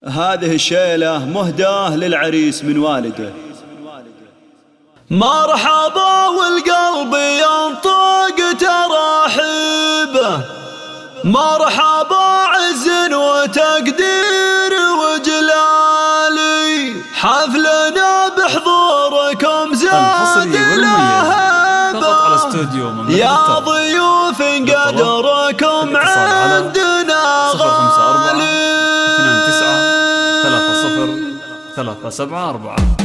هذه الشيلة مهداة للعريس من والده. مرحبا والقلب ينطق تراحيبه، مرحبا عز وتقدير وجلالي، حفلنا بحضوركم زاد لهبه، يا ضيوف قدركم عندنا غالي. 2930373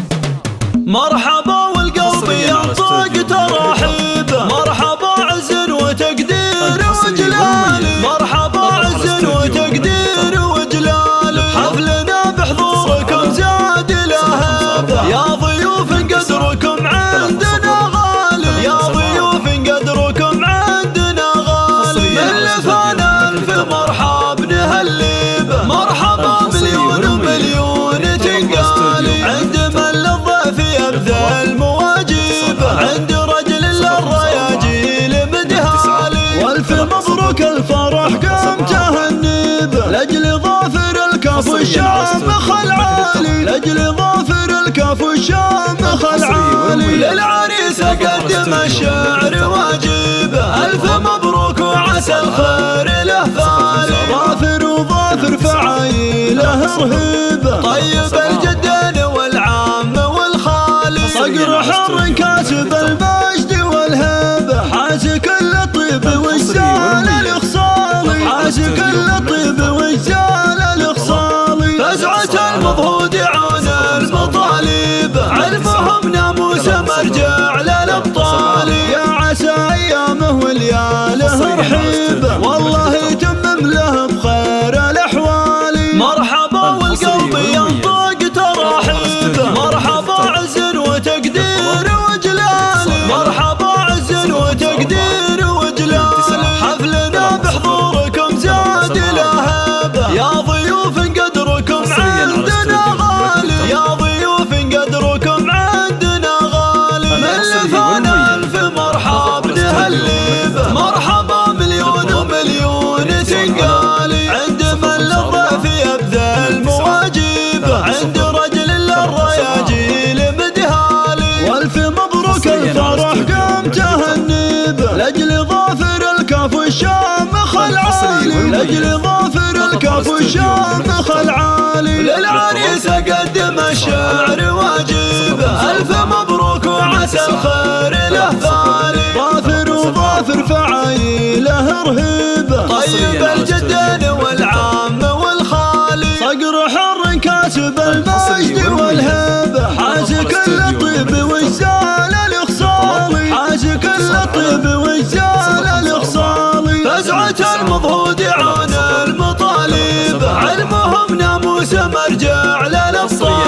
مرحبا والقلب ينطق تراحيبه، مرحبا عز وتقدير وجلالي، مرحبا عز وتقدير وجلالي، حفلنا بحضوركم زاد لهبه، يا ضيوف قدركم عندنا غالي، يا ضيوف قدركم عندنا غالي، ملفنا الف مرحب نهلبه، مرحبا مليون ومليون تنقالي، عند من للضيف يبذل مواجبه، عند رجل للرياجيل مدهالي، والف مبروك الفرح قام تهنيبه، لاجل ظافر الكف والشامخ العالي، لاجل ظافر الكف والشامخ العالي، للعريس اقدم الشعر واجبه، الف مبروك وعسى الخير له فالي، ظافر وظافر فعايله رهيبه، طيب الجدين والعام والخالي، صقر حر كاسب المجد والهبه، حاس كل طيب والزال الاخصالي، حاس كل طيب والزال الاخصالي، فزعة المضهود عون المطالب، علمهم ناموس مرجع للابطال، يا عسى ايامه ولياله رحيبه، والله يتمم له بخير الاحوال. مرحبا والقلب ينطق تراحيبه، مرحبا عز وتقدير وجلالي، مرحبا عز وتقدير وجلالي، حفلنا بحضوركم زاد لهبه، يا ضيوف قدركم عندنا غالي، يا ضيوف قدركم عندنا غالي، ملفنا الف مرحب نهلبه، مرحبا مليون ومليون تنقالي، عند من للضيف يبذل مواجبه، عند رجل للرياجيل مدهالي، والف مبروك الفرح قام تهنيبه، لاجل ظافر الكف والشامخ العالي، لاجل ظافر الكف والشامخ العالي، للعريس اقدم الشعر واجبه، الف مبروك وعسى الخير له فالي، ظافر وظافر فعايله رهيبه، طيب الجدين والعام والخالي، صقر حر كاسب المجد والهبه، حاس كل طيب والزال الاخصالي، حاس كل طيب والزال الاخصالي، فزعة المضهود عون المطالب، علمهم ناموس مرجع للابطال.